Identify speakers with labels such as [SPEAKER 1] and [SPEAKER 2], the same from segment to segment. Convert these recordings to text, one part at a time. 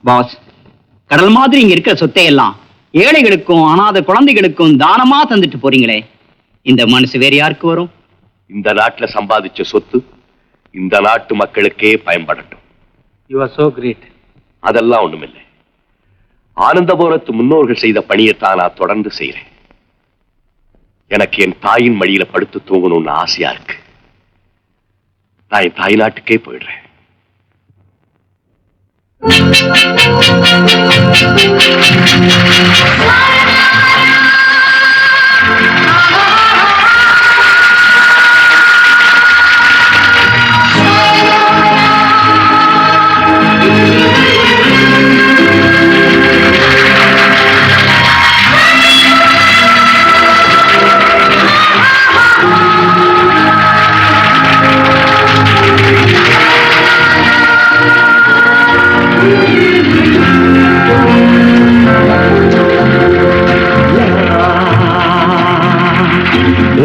[SPEAKER 1] Pass, கடல் மாதிரி இங்க இருக்கிற சொத்தை எல்லாம் ஏழைகளுக்கும் அனாதை குழந்தைகளுக்கும் தானமா தந்துட்டு போறீங்களே, இந்த மனசு வேற யாருக்கு வரும்?
[SPEAKER 2] இந்த நாட்டுல சம்பாதிச்ச சொத்து இந்த நாட்டு மக்களுக்கே பயன்படட்டும்.
[SPEAKER 3] You are so great.
[SPEAKER 2] அதெல்லாம் ஒண்ணுமில்லை. ஆனந்தபுரத்து முன்னோர்கள் செய்த பணியைத்தான் நான் தொடர்ந்து செய்யறேன். எனக்கு என் தாயின் மடியில படுத்து தூங்கணும்னு ஆசையா இருக்கு. நான் என் தாய் நாட்டுக்கே போயிடுறேன்.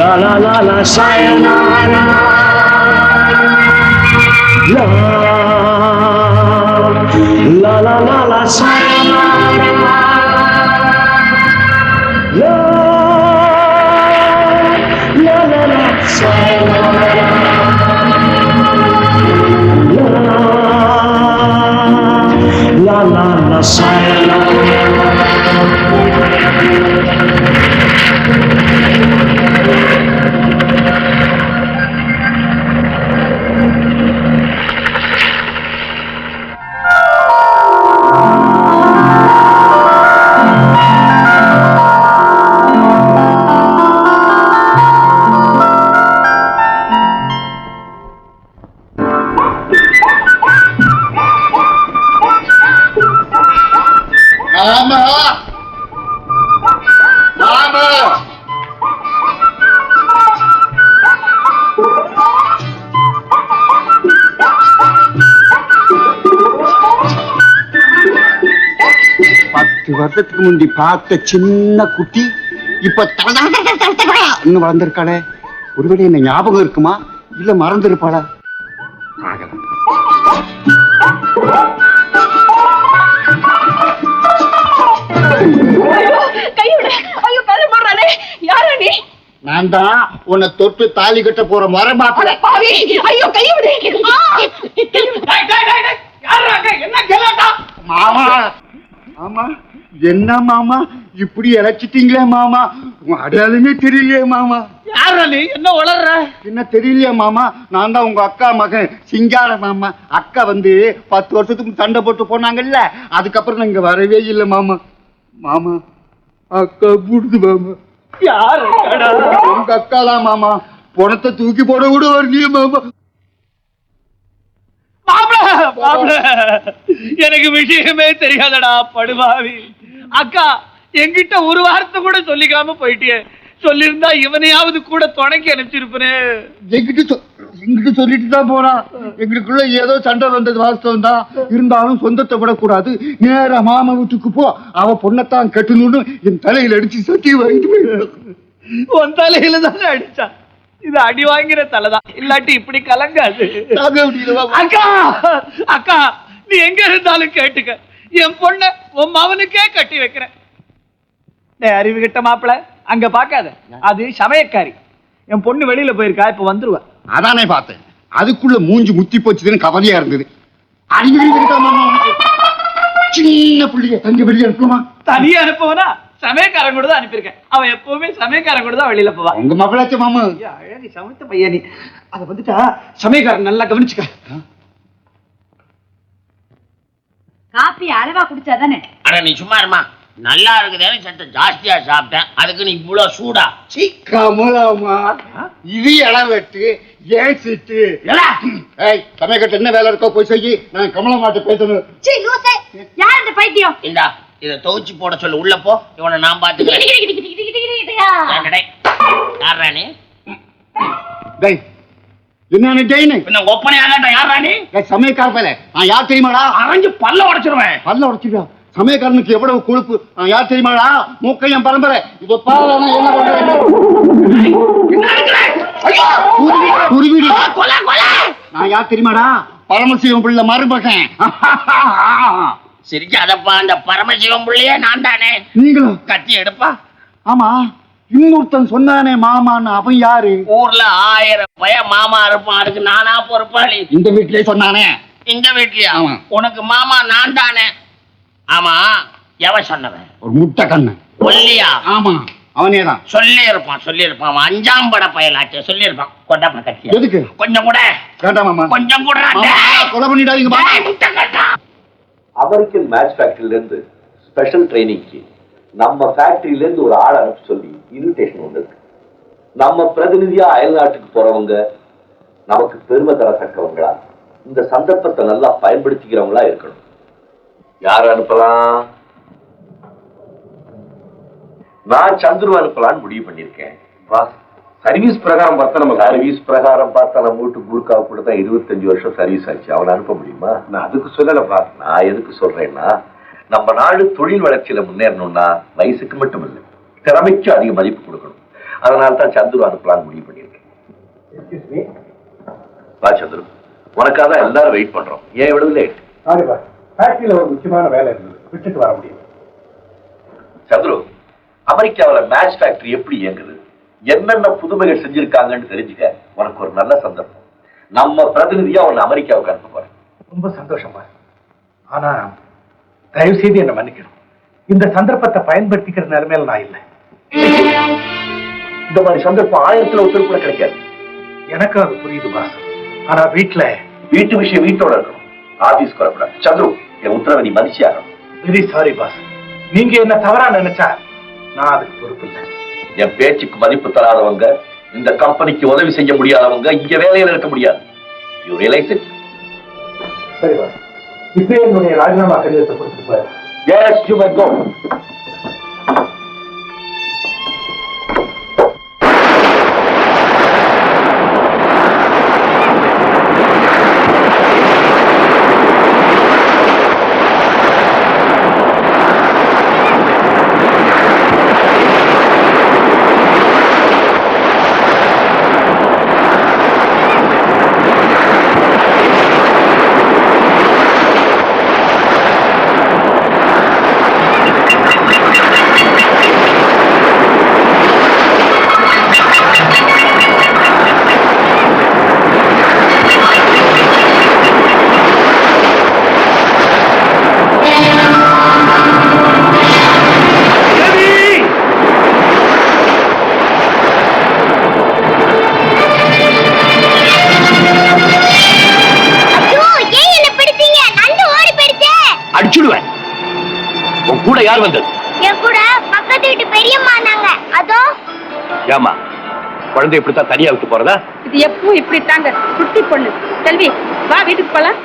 [SPEAKER 4] La la la la sayonara. La la la la la sayonara. La la la la sayonara. La la la sayonara.
[SPEAKER 5] வருஷத்துக்கு முந்தி பார்த்த சின்ன குட்டி இப்ப இன்னும் வளர்ந்திருக்காளே. ஒருவேளை என்ன ஞாபகம் இருக்குமா இல்ல மறந்துருப்பாளா? நான் தான் உன்னை தொட்டு தாலி கட்ட போற முறை மாப்பிள்ள. மாமா மாமா, என்ன மாமா இப்படி இழைச்சிட்டீங்களே மாமா? அடையாளமே தெரியலையே மாமா.
[SPEAKER 3] யாரா நீ? என்ன வளர்ற?
[SPEAKER 5] என்ன தெரியலையா மாமா? நான் தான் உங்க அக்கா மகன் சிங்கார மாமா. அக்கா வந்து 10 வருஷத்துக்கு சண்டை போட்டு போனாங்கல்ல, அதுக்கப்புறம் நான் இங்க வரவே இல்லை மாமா. மாமா அக்கா கூடுது மாமா.
[SPEAKER 3] யாரு?
[SPEAKER 5] உங்க அக்கா தான் மாமா. பணத்தை தூக்கி போட கூட வரலையே மாமா.
[SPEAKER 3] எனக்கு விஷயமே தெரியாதடா படுபாவி. அக்கா என்கிட்ட ஒரு வார்த்தை கூட சொல்லிக்காம போயிட்டியே. சொல்லிருந்தா இவனையாவது கூட துணைக்கு அனுப்பிச்சிருப்பேன்.
[SPEAKER 5] எங்கிட்ட சொல்லிட்டு தான் போறான். எங்களுக்குள்ள ஏதோ சண்டை வந்தது வாஸ்தவம் தான். இருந்தாலும் சொந்தத்தை விடக்கூடாது. நேரா மாமா வீட்டுக்கு போ, அவ பொண்ணத்தான் கட்டணும்னு என் தலையில அடிச்சு சட்டி வாங்கிட்டு.
[SPEAKER 3] உன் தலையில தானே அடிச்சா? இது அடி வாங்கிற தலைதான், இல்லாட்டி இப்படி கலங்காது. அக்கா அக்கா, நீ எங்க இருந்தாலும் கேட்டுக்க, என் பொண்ண உன் மவனுக்கே கட்டி வைக்கிறேன். அறிவு கிட்ட மாப்பிள அங்க பாக்காத, அது சமயக்காரி. என் பொண்ணு வெளியில போயிருக்கா, இப்ப வந்துருவா.
[SPEAKER 5] அதானே பார்த்தேன். அதுக்குள்ள மூஞ்சி முத்தி போச்சுன்னு கவலையா இருந்தது. சின்ன பிள்ளைய தங்க வெளியே அனுப்புமா?
[SPEAKER 3] தனியா அனுப்புவனா? சமயக்காரன் கூட தான் அனுப்பியிருக்கேன். அவன் எப்பவுமே சமயக்காரன் கூட தான் வெளியில போவான்.
[SPEAKER 5] உங்க மாப்பிள்ளாச்ச மாமா.
[SPEAKER 3] அழகி சமைத்த பையன் நீ. அதை வந்துட்டா சமயக்காரன் நல்லா கவனிச்சுக்க.
[SPEAKER 6] காப்பி அளவா குடிச்சாதானே?
[SPEAKER 7] அட நீ சும்மா இருமா. நல்லா இருக்குதேன்னு சட்ட ஜாஸ்தியா சாப்பிட்டேன், அதுக்கு நீ இவ்வளவு சூடா?
[SPEAKER 5] கமலாமா, இது இளவெட்டு ஏன் சிட்டு? சமயக்கட்டு என்ன வேலை இருக்கோ போய் செய்யி. நான் கமலமாட்ட பேசணும்.
[SPEAKER 6] யார் இந்த பைத்தியம்?
[SPEAKER 7] இந்தா இதை துவச்சு போட சொல்லு. உள்ள போ, இவனை நான் பாத்துக்கிறேன்.
[SPEAKER 5] என்ன
[SPEAKER 7] ஒப்பனையாகட்ட யாரா நீ?
[SPEAKER 5] சமயக்கார பேல நான் யார் தெரியுமாடா?
[SPEAKER 7] அரைஞ்சு பல்ல உடைச்சிருவேன்.
[SPEAKER 5] பல்ல உடைச்சிருவா? சமயக்காரனுக்கு எவ்வளவு கொழுப்பு நான் யார் தெரியுமாடா? மூக்கையன் பரம்பரை. இத பாரு என்ன நான் யார் தெரியுமாடா? பரமசிவம் பிள்ளை மருமகன்.
[SPEAKER 7] சிரிக்காதப்பா, அந்த பரமசிவம் பிள்ளையே நான் தானே.
[SPEAKER 5] நீங்களும்?
[SPEAKER 7] கத்தி எடுப்பா.
[SPEAKER 5] ஆமா, இன்னொருத்தன் சொன்னானே மாமான்னு, அவன் யாரு?
[SPEAKER 7] ஊர்ல 1000 பையன் மாமா இருப்பான், அதுக்கு நானா பொறுப்பாளி?
[SPEAKER 5] இந்த வீட்லயே சொன்னானே.
[SPEAKER 7] இந்த வீட்லயா?
[SPEAKER 5] ஆமா.
[SPEAKER 7] உனக்கு மாமா நான் தானே. ஆமா, எவன் சொன்னவன்?
[SPEAKER 5] ஒரு முட்டை கண்ணு.
[SPEAKER 7] ஒல்லியா?
[SPEAKER 5] ஆமா, அவனேதான்.
[SPEAKER 7] சொல்லி இருப்பான். அவன் 5ஆம் பட பயலாச்சே, சொல்லி இருப்பான். கொண்டாப்பா கத்தி.
[SPEAKER 5] எதுக்கு?
[SPEAKER 7] கொஞ்சம் கூட.
[SPEAKER 5] வேண்டாம் மாமா.
[SPEAKER 7] கொஞ்சம் கூட.
[SPEAKER 5] கொலை பண்ணிடாதீங்க மாமா.
[SPEAKER 2] அமெரிக்கன் மேட்ச் ஃபேக்டரியில இருந்து ஸ்பெஷல் ட்ரைனிங்க்கு நம்ம ஃபேக்டரியில இருந்து ஒரு ஆள் அனுப்பி சொல்லி இன்விடேஷன் வந்திருக்கு. நம்ம பிரதிநிதியா அயல்நாட்டுக்கு போறவங்க நமக்கு பெருமை தரத்தக்கவங்களா, இந்த சந்தர்ப்பத்தை நல்லா பயன்படுத்திக்கிறவங்களா இருக்கணும். யார் அனுப்பலாம்? நான் சந்துரு அனுப்பலான்னு முடிவு பண்ணிருக்கேன். சர்வீஸ் பிரகாரம் பார்த்தா நம்ம வீட்டு குருக்காவை கூட தான் 25 வருஷம் சர்வீஸ் ஆச்சு. அவனை அனுப்ப முடியுமா? நான் அதுக்கு சொல்லலப்பா. நான் எதுக்கு சொல்றேன்னா, நம்ம நாடு தொழில் வளர்ச்சியில முன்னேறணும்னா வயசுக்கு மட்டும் இல்லை, திறமைக்கு அதிக மதிப்பு கொடுக்கணும். அதனால தான் சந்துரு அனுப்பலான்னு முடிவு பண்ணியிருக்கேன். வா சந்துரு, உனக்காக தான் எல்லாரும் வெயிட் பண்றோம். ஏன் எவ்வளவு லேட்?
[SPEAKER 8] ஃபேக்டரியில ஒரு முக்கியமான வேலை இருந்தது, விட்டுட்டு வர முடியும்.
[SPEAKER 2] சந்துரு, அமெரிக்காவில் மேட்ச் ஃபேக்டரி எப்படி இயங்குது, என்னென்ன புதுமைகள் செஞ்சிருக்காங்கன்னு தெரிஞ்சுக்க உனக்கு ஒரு நல்ல சந்தர்ப்பம். நம்ம பிரதிநிதியா உன்னை அமெரிக்காவுக்கு அனுப்ப போறேன்.
[SPEAKER 8] ரொம்ப சந்தோஷமா. ஆனா தயவு செய்து என்ன மன்னிக்கணும். இந்த சந்தர்ப்பத்தை பயன்படுத்திக்கிற நிலைமையில நான் இல்லை.
[SPEAKER 2] இந்த மாதிரி சந்தர்ப்பம் 1000த்துல ஒருத்தர் கூட கிடைக்காது.
[SPEAKER 8] எனக்கும் அது புரியுது பாஸ். ஆனா வீட்டு
[SPEAKER 2] விஷயம் வீட்டோட இருக்கணும், ஆபீஸ்க்கு வரக்கூடாது. சந்துரு, என் உத்தரவை நீ மதிச்சு ஆகணும்.
[SPEAKER 8] Very sorry boss. நீங்க என்ன தவறா நினைச்சா நான் அதுக்கு பொறுப்பு இல்லை.
[SPEAKER 2] என் பேச்சுக்கு மதிப்பு தராதவங்க, இந்த கம்பெனிக்கு உதவி செய்ய முடியாதவங்க இங்க வேலையில இருக்க முடியாது. You realise it?
[SPEAKER 8] சரி பாஸ், இப்ப என்னுடைய ராஜினாமா கடிதத்தை கொடுத்து போய்.
[SPEAKER 2] எஸ், யூ மே கோ. அடிச்சுடுவேன். உன் கூட யார் வந்தது?
[SPEAKER 6] என் கூட பக்கத்து வீட்டு பெரியம்மா நாங்க. அதோ
[SPEAKER 2] ஏமா, குழந்தை இப்படித்தான் தனியா விட்டு போறதா?
[SPEAKER 9] இது எப்பவும் இப்படி தாங்க. குட்டி பொண்ணு. செல்வி, வா வீட்டுக்கு போலாம்.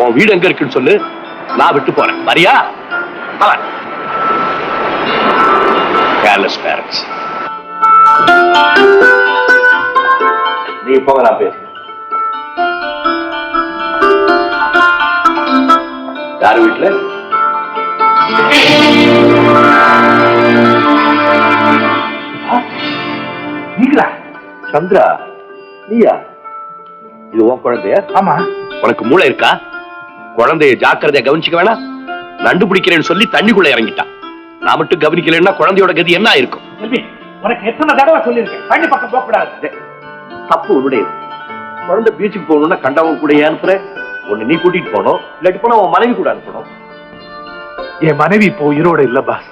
[SPEAKER 2] உன் வீடு எங்க இருக்குன்னு சொல்லு, நான் விட்டு போறேன். வரியா? Careless parents. நீ போக, நான் பேசுறேன். யாரு வீட்டுல?
[SPEAKER 8] நீங்களா?
[SPEAKER 2] சந்திரா, நீயா? இது உன் குழந்தையா?
[SPEAKER 8] ஆமா.
[SPEAKER 2] உனக்கு மூளை இருக்கா? குழந்தைய ஜாக்கிரதையா கவனிச்சுக்க வேணாம். நண்டு பிடிக்கிறேன்னு சொல்லி தண்ணிக்குள்ள இறங்கிட்டான். நான் மட்டும் கவனிக்கலன்னா குழந்தையோட கதி என்ன இருக்கும்?
[SPEAKER 8] செல்வி, உனக்கு எத்தனை தடவை சொல்லியிருக்கேன், தண்ணி பக்கம் போக கூடாது.
[SPEAKER 2] தப்பு உன்னுடையது. குழந்தை பீச்சுக்கு போகணும்னா கண்டவன் கூட அனுப்புற. ஒண்ணு நீ கூட்டிட்டு போனோம், இல்லாட்டி போனா உன் மனைவி கூட அனுப்பணும்.
[SPEAKER 8] என் மனைவி இப்போ உயிரோட இல்ல பாஸ்.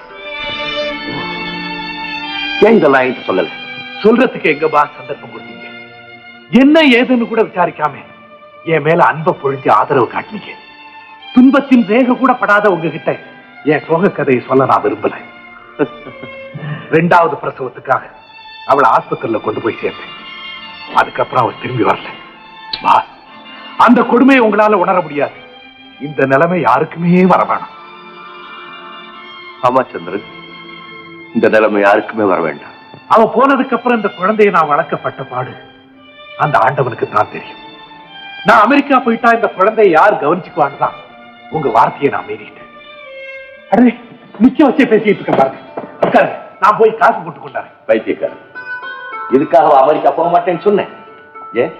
[SPEAKER 2] ஏன் இதெல்லாம் என்கிட்ட சொல்லல?
[SPEAKER 8] சொல்றதுக்கு எங்க பாஸ் சந்தர்ப்பம் கொடுத்தீங்க? என்ன ஏதுன்னு கூட விசாரிக்காம என் மேல அன்பை பொழிஞ்சு ஆதரவு காட்டினீங்க. துன்பத்தின் வேக கூட படாத உங்ககிட்ட என் சோக கதையை சொல்ல நான் விரும்பல. 2வது பிரசவத்துக்காக அவளை ஆஸ்பத்திரியில கொண்டு போய் சேர்த்தேன். அதுக்கப்புறம் அவள் திரும்பி வரல. பாஸ், அந்த கொடுமையை உங்களால உணர முடியாது. இந்த நிலைமை யாருக்குமே வர வேணாம்.
[SPEAKER 2] ஆமா சந்திரன், இந்த நிலைமை யாருக்குமே வர வேண்டாம்.
[SPEAKER 8] அவ போனதுக்கு அப்புறம் இந்த குழந்தையை நான் வளர்க்கப்பட்ட பாடு அந்த ஆண்டவனுக்கு தான் தெரியும். நான் அமெரிக்கா போயிட்டா இந்த குழந்தையை யார் கவனிச்சுக்குவான்னு தான் உங்க வார்த்தையை நான் மீறிட்டேன். அடே, நிக்க வச்சே பேசிட்டு இருக்க பாருங்க. நான் போய் காசு போட்டு கொண்டாரு.
[SPEAKER 2] பைத்தியக்காரன், இதுக்காக அமெரிக்கா போக மாட்டேன்னு சொன்னேன். ஏன்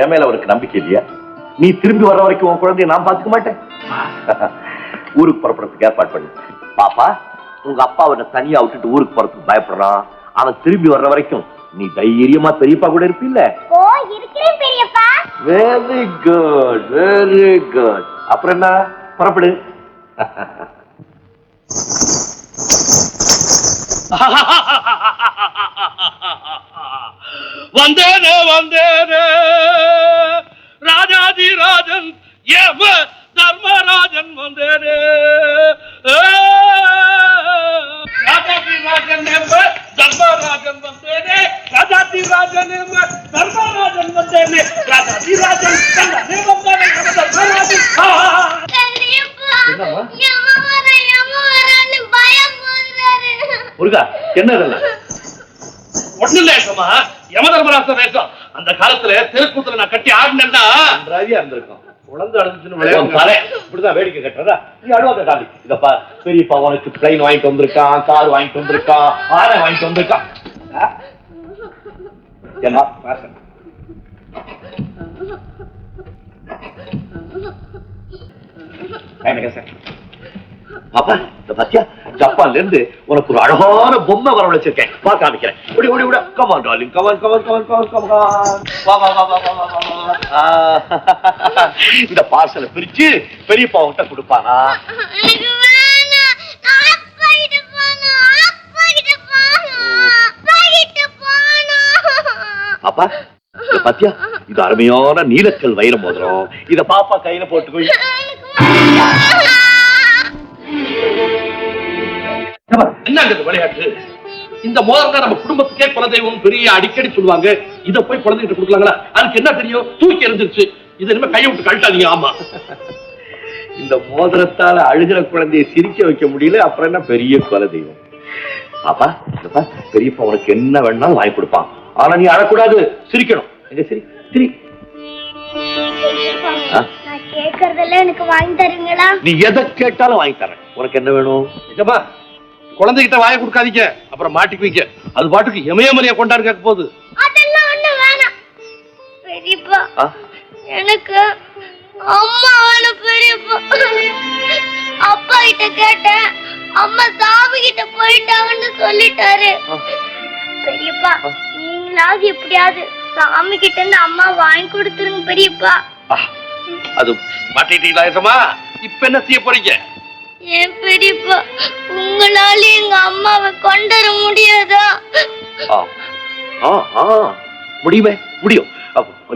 [SPEAKER 2] என் மேல அவருக்கு நம்பிக்கை இல்லையா? நீ திரும்பி வர்ற வரைக்கும் உன் குழந்தைய நான் பார்த்துக்க மாட்டேன். ஊருக்கு புறப்படுறதுக்கு ஏற்பாடு பண்ணு. பாப்பா, உங்க அப்பா அவனை தனியா விட்டுட்டு ஊருக்கு போறதுக்கு பயப்படுறான். அவன் திரும்பி வர்ற வரைக்கும் நீ தைரியமா பெரியப்பா கூட இருப்பில்ல?
[SPEAKER 6] ஓ, இருக்கிறேன் பெரியப்பா.
[SPEAKER 2] Very good, very good. அப்புறம் என்ன, புறப்படு.
[SPEAKER 3] வந்தேனே வந்தேனே ராஜாதி ராஜன் ஏம தர்மராஜன் வந்தேனே ராஜாதி ராஜன் ஏம தர்மராஜன் வந்தேனே ராஜாதி ராஜன் ஏம தர்மராஜன் வந்தேனே ராஜாதி ராஜன் தங்கனே வந்தேனே தர்மராஜன்.
[SPEAKER 6] பெரியப்பா, யமவரன்னு பயம் போடுறாரு.
[SPEAKER 2] முருகா, என்ன இதெல்லாம்?
[SPEAKER 3] ஒண்ணு இல்லம்மா, யமதர்மராஜ வேஷம். அந்த காலத்துல தெருக்கூத்துல நான் கட்டி ஆடினேன்னா
[SPEAKER 2] நன்றாவியா இருந்திருக்கும். குழந்தை அடைஞ்சுன்னு இப்படிதான் வேடிக்கை கட்டுறதா? நீ அழுவாத காலி. இதப்பா, பெரியப்பா உனக்கு பிளைன் வாங்கிட்டு வந்திருக்கான், கார் வாங்கிட்டு வந்திருக்கான், ஆனை வாங்கிட்டு வந்திருக்கான். என்ன பாப்பா, இந்த பாத்தியா, ஜப்பான்ல இருந்து உனக்கு ஒரு அழகான பொம்மை வரவழைச்சிருக்கேன். வா காமிக்கிறேன். ஓடி ஓடி ஓடி. Come on darling, come on come on come on come on come on. வா வா வா வா வா வா. இந்த பார்சலை பிரிச்சு பெரியப்பா கிட்ட கொடுப்பானா?
[SPEAKER 6] எனக்கு வேணாம். நான் அப்பா கிட்ட போணும். அப்பா கிட்ட போணும். அப்பா கிட்ட போணும்.
[SPEAKER 2] பாப்பா, இந்த பாத்தியா, இது அருமையான நீலக்கல் வைர மோதிரம். இத பாப்பா கையில போட்டுக்கோ.
[SPEAKER 3] என்னங்க விளையாட்டு? இந்த மோதிரம் தான் நம்ம குடும்பத்துக்கே குலதெய்வம் பெரிய அடிக்கடி சொல்லுவாங்க. இத போய் குழந்தைகிட்ட கொடுக்கலாங்களா? அதுக்கு என்ன தெரியும்? தூக்கி எறிஞ்சிருச்சு. இது இனிமே கையை விட்டு கழட்டாதீங்க. ஆமா,
[SPEAKER 2] இந்த மோதிரத்தால அழுகிற குழந்தையை சிரிக்க வைக்க முடியல, அப்புறம் என்ன பெரிய குலதெய்வம்? பாப்பா, பெரியப்பா உனக்கு என்ன வேணாலும் வாங்கி கொடுப்பான். ஆனா நீ அழக்கூடாது, சிரிக்கணும். எங்க சிரி சிரி.
[SPEAKER 6] நான் கேக்குறதெல்லாம் எனக்கு வாங்கி தருங்களா?
[SPEAKER 2] நீ எதை கேட்டாலும் வாங்கி தரேன். உனக்கு என்ன வேணும்?
[SPEAKER 3] நிஜமா? குழந்தைகிட்ட வாயை கொடுக்காதீங்க, அப்புறம் மாட்டிக்குவீங்க. அது பாட்டுக்கு எமயமலைய கொண்டாடு கேட்க போகுது.
[SPEAKER 6] அதெல்லாம் ஒண்ணு வேணாம் பெரியப்பா. எனக்கு அம்மா வேணும் பெரியப்பா. அப்பா கிட்ட கேட்டேன், அம்மா சாமி கிட்ட போயிட்டாங்கன்னு சொல்லிட்டாரு. பெரியப்பா, நீங்களாவது எப்படியாவது சாமி கிட்ட இருந்து அம்மா வாங்கி கொடுத்துருங்க பெரியப்பா.
[SPEAKER 3] அது மாட்டிட்டீங்களா? இப்ப என்ன செய்ய போறீங்க?
[SPEAKER 6] ஏன் பெரியப்பா, உங்களால எங்க அம்மாவை கொண்டுவர முடியாதா?
[SPEAKER 2] முடியுமே, முடியும்.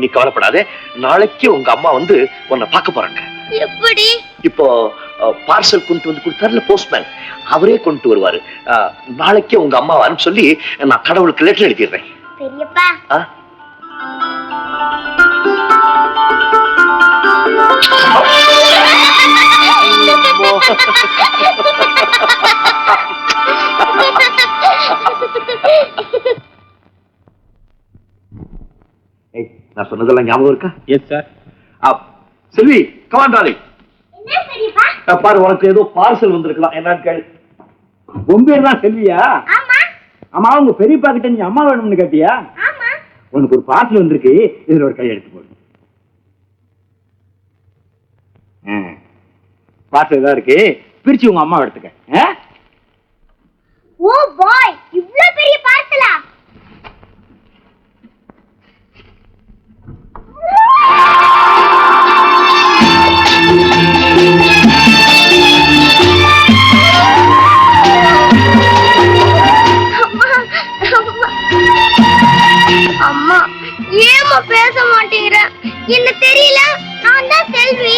[SPEAKER 2] நீ கவலைப்படாதே. நாளைக்கு உங்க அம்மா வந்து உன்னை பார்க்க போறாங்க.
[SPEAKER 6] எப்படி?
[SPEAKER 2] இப்போ பார்சல் கொண்டு வந்து கொடுத்தாருல போஸ்ட்மேன், அவரே கொண்டு வருவாரு. நாளைக்கே உங்க அம்மாவை அனுப்ப சொல்லி நான் கடவுளுக்கு லெட்டர் எழுதிடுறேன்.
[SPEAKER 6] பெரியப்பா,
[SPEAKER 2] நான் சொன்னதெல்லாம் ஞாபகம் இருக்கா?
[SPEAKER 3] Yes sir.
[SPEAKER 2] Selvi, come on darling.
[SPEAKER 6] என்ன பெரியப்பா?
[SPEAKER 2] பாரு, உனக்கு ஏதோ பார்சல் வந்திருக்கலாம். என்னன்னு கேளு.
[SPEAKER 1] உன் பேர் தான் செல்வியா?
[SPEAKER 6] ஆமா.
[SPEAKER 1] ஆமா, உங்க பெரியப்பா கிட்ட நீ அம்மா வேணும்னு கேட்டியா?
[SPEAKER 6] ஆமா.
[SPEAKER 1] உனக்கு ஒரு பார்சல் வந்திருக்கு. இதுல ஒரு கையெழுத்து போடு. பார்சல் தான் இருக்கு, பிரிச்சு உங்க அம்மா எடுத்துக்க.
[SPEAKER 6] ஓ பாய், இவ்ளோ பெரிய பார்சலா? அம்மா, ஏமா பேச மாட்டேங்கிற? என்ன தெரியல, நான் தான் செல்வி.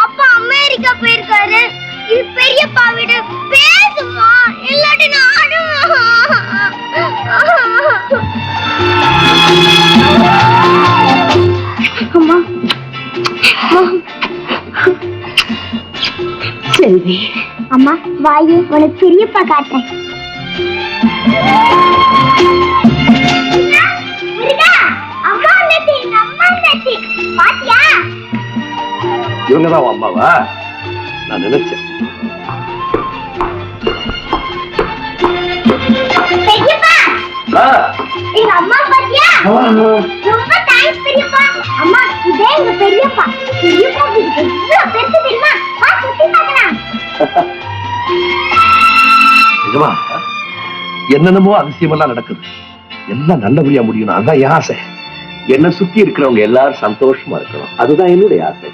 [SPEAKER 6] அப்பா அமெரிக்கா போயிருக்காரு. இது பெரியப்பா வீடு. பேசுமா, இல்லாட்டி நான் அம்மா. செல்வி, அம்மா வாயு, உனக்கு பெரியப்பா காட்டுறேன். அம்மா நெத்தி, அம்மா நெத்தி பாத்தியா?
[SPEAKER 2] இவங்கதான் அம்மாவா? நான் நினைச்சேன்.
[SPEAKER 6] பெரியப்பா, எங்க அம்மா பாத்தியா? ரொம்ப தேங்க்ஸ் பெரியப்பா. அம்மா, இதே எங்க பெரியப்பா. பெரியப்பா வீட்டுக்கு இவ்வளவு பெருசு தெரியுமா? வா சுத்தி பார்க்கலாம்.
[SPEAKER 8] சிவா, என்னென்னமோ அதிசயமெல்லாம் நடக்குது. எல்லாம் நல்லபடியா முடியணும், அதான் என் ஆசை.
[SPEAKER 2] என்னை சுத்தி இருக்கிறவங்க எல்லாரும் சந்தோஷமா இருக்கணும், அதுதான் என்னுடைய ஆசை.